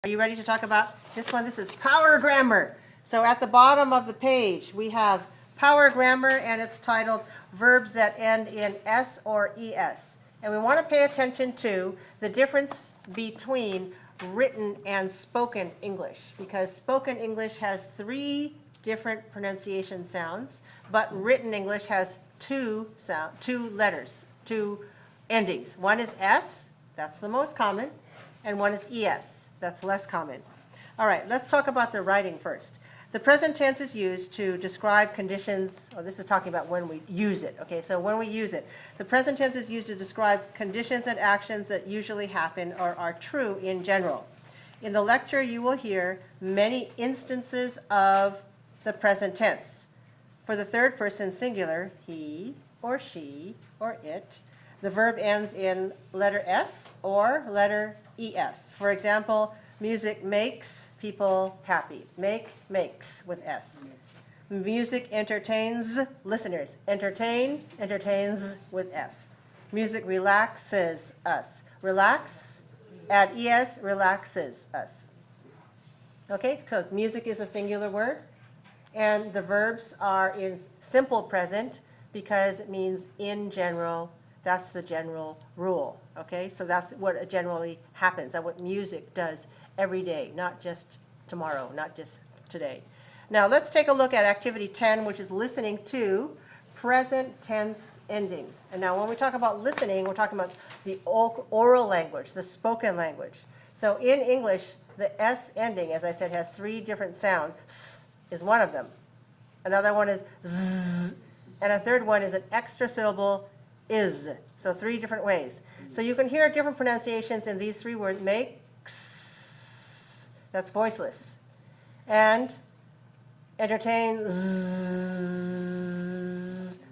Are you ready to talk about this one? This is power grammar. So at the bottom of the page, we have power grammar, and it's titled Verbs that end in S or ES. And we want to pay attention to the difference between written and spoken English, because spoken English has 3 different pronunciation sounds, but written English has 2 letters, 2 endings. One is S, that's the most common, and one is ES. That's less common. All right, let's talk about the writing first. The present tense is used to describe conditions. Oh, this is talking about when we use it. Okay, so when we use it. The present tense is used to describe conditions and actions that usually happen or are true in general. In the lecture, you will hear many instances of the present tense. For the third person singular, he or she or it, the verb ends in letter S or letter ES. For example, music makes people happy. Makes with S. Music entertains listeners. Entertains with S. Music relaxes us. Relax, add ES, relaxes us. Okay, so music is a singular word, and the verbs are in simple present because it means in general. That's the general rule, okay? So that's what generally happens. That's what music does every day, not just tomorrow, not just today. Now let's take a look at activity 10, which is listening to present tense endings. And now when we talk about listening, we're talking about the oral language, the spoken language. So in English, the S ending, as I said, has 3 different sounds. S is one of them. Another one is Z, and a third one is an extra syllable, is. So 3 different ways. So you can hear different pronunciations in these 3 words. Makes, that's voiceless. And entertains,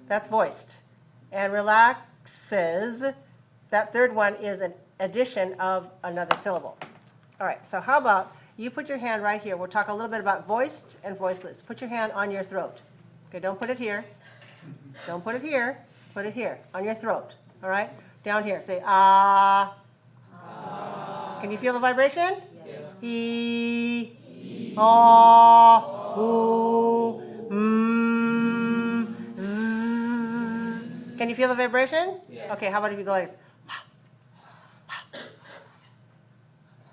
that's voiced. And relaxes, that third one is an addition of another syllable. All right, so how about you put your hand right here. We'll talk a little bit about voiced and voiceless. Put your hand on your throat. Okay, don't put it here. Don't put it here. Put it here, on your throat, all right? Down here, say ah. Ah. Can you feel the vibration? Yes. E, ah, ooh, zzz. Can you feel the vibration? Yes. Okay, how about if you go like this?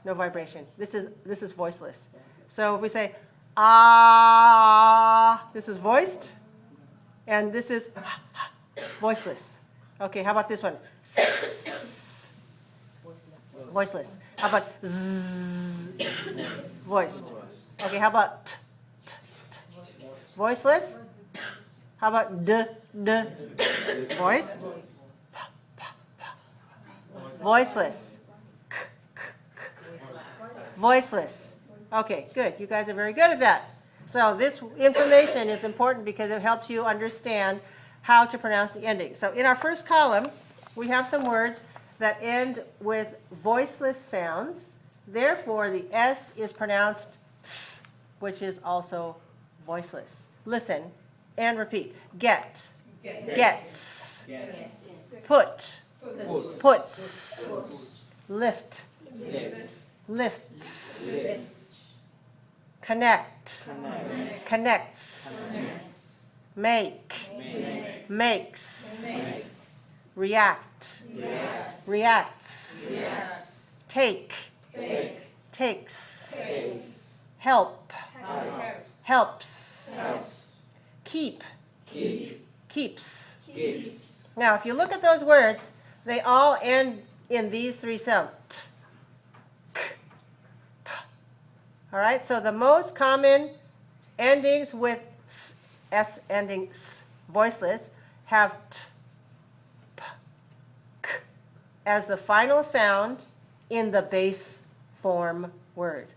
No vibration. This is voiceless. So if we say ah, this is voiced, and this is voiceless. Okay, how about this one? Voiceless. How about zzz? Voiced. Okay, how about t? Voiceless. How about d? Voiced. Voiceless. Voiceless. Okay, good. You guys are very good at that. So this information is important because it helps you understand how to pronounce the ending. So in our first column, we have some words that end with voiceless sounds. Therefore, the S is pronounced S, which is also voiceless. Listen and repeat. Get, gets, put, puts, lift, lifts, connect, connects, make, makes, react, reacts, take, takes, help, helps, keep, keeps. Now, if you look at those words, they all end in these 3 sounds. T, k, p. All right, so the most common endings with S ending S, voiceless, have T, P, K as the final sound in the base form word.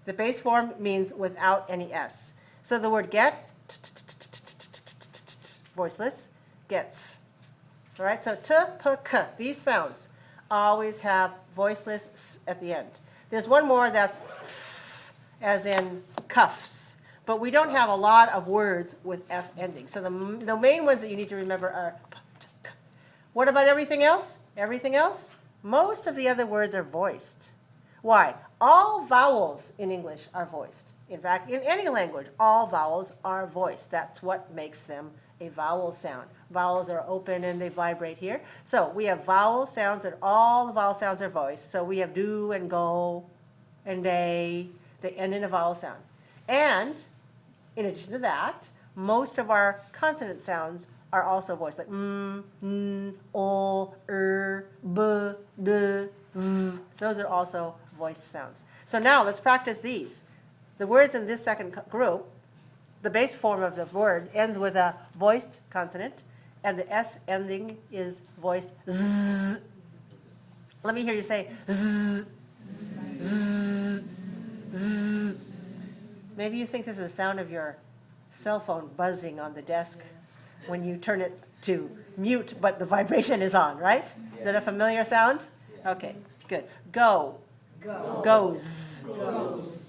The base form means without any S. So the word get, voiceless, gets. All right, so T, P, K, these sounds always have voiceless S at the end. There's one more that's F, as in cuffs. But we don't have a lot of words with F ending. So the main ones that you need to remember are P, T, K. What about everything else? Everything else? Most of the other words are voiced. Why? all vowels in English are voiced. In fact, in any language, all vowels are voiced. That's what makes them a vowel sound. Vowels are open and they vibrate here. So we have vowel sounds and all the vowel sounds are voiced. So we have do and go and they end in a vowel sound. And in addition to that, most of our consonant sounds are also voiced, like n, o, b, d, v. Those are also voiced sounds. So now let's practice these. The words in this second group, the base form of the word ends with a voiced consonant, and the S ending is voiced z. Let me hear you say z, z, z. Maybe you think this is the sound of your cell phone buzzing on the desk when you turn it to mute, but the vibration is on, right? Is that a familiar sound? Okay, good. Go. Goes.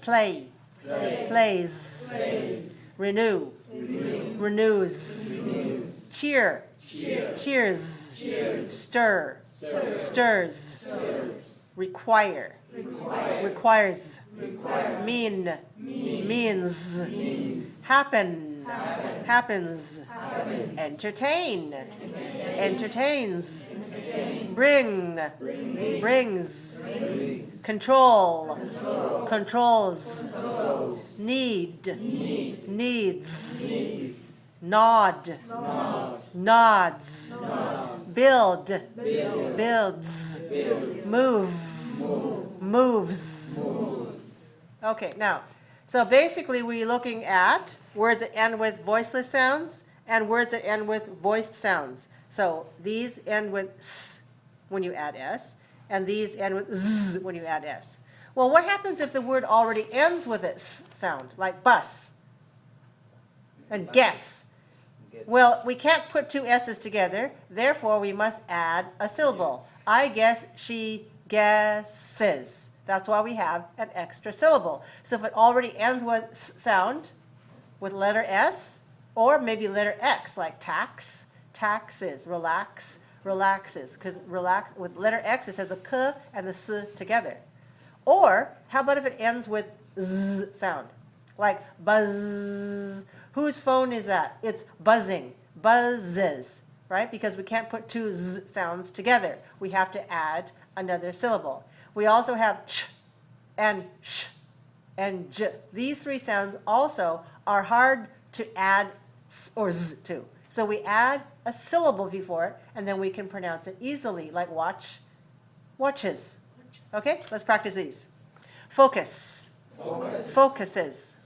Play. Plays. Renew. Renews. Cheer. Cheers. Stir. Stirs. Require. Requires. Mean. Means. Happen. Happens. Entertain. Entertains. Bring. Brings. Control. Controls. Need. Needs. Nod. Nods. Build. Builds. Move. Moves. Okay, now, so basically we're looking at words that end with voiceless sounds and words that end with voiced sounds. So these end with s when you add s, and these end with z when you add s. Well, what happens if the word already ends with a s sound, like bus and guess? Well, we can't put two s's together, therefore we must add a syllable. I guess she guesses. That's why we have an extra syllable. So if it already ends with s sound, with letter S, or maybe letter X, like tax, taxes, relax, relaxes, because relax, with letter X, it says the k and the s together. Or, how about if it ends with z sound, like buzz. Whose phone is that? It's buzzing, buzzes, right? Because we can't put two z sounds together. We have to add another syllable. We also have ch and sh and j. These three sounds also are hard to add s or z to. So we add a syllable before it, and then we can pronounce it easily, like watch, watches. Okay, let's practice these. Focus. Focuses.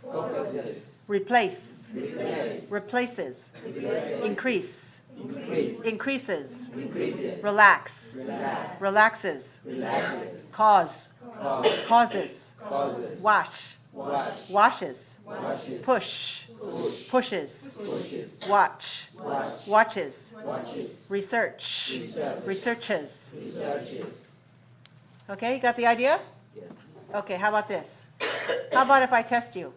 Replace. Replaces. Increase. Increases. Relax. Relaxes. Cause. Causes. Wash. Washes. Push. Pushes. Watch. Watches. Research. Researches. Okay, you got the idea? Okay, how about this? How about if I test you?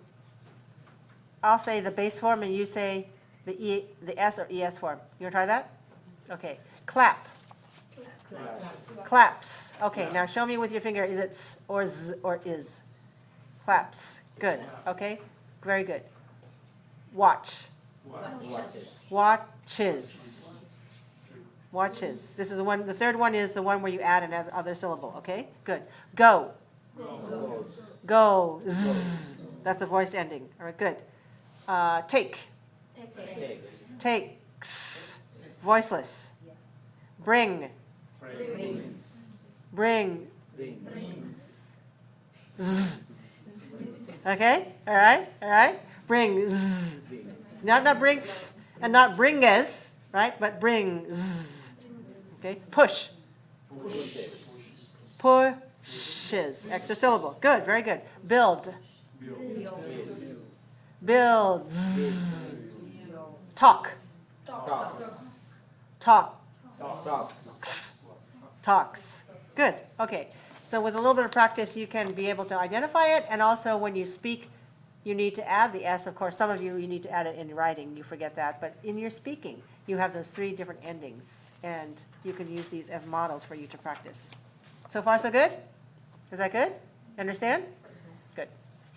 I'll say the base form and you say the S or ES form. You want to try that? Okay. Clap. Claps. Okay, now show me with your finger. Is it S or Z or is? Claps. Good. Okay, very good. Watch. Watches. Watches. This is the one. The third one is the one where you add another syllable. Okay, good. Go. Goes. That's a voiced ending. All right, good. Take. Takes. Voiceless. Bring. Bring. Z. Okay? All right? All right? Bring. Z. Not brings and not bringes, right? But bring. Z. Okay? Push. Pushes. Extra syllable. Good. Very good. Build. Builds. Talk. Talks. Good. Okay. So with a little bit of practice, you can be able to identify it. And also when you speak, you need to add the S. Of course, some of you need to add it in writing. You forget that. But in your speaking, you have those three different endings. And you can use these as models for you to practice. So far, so good? Is that good? Understand?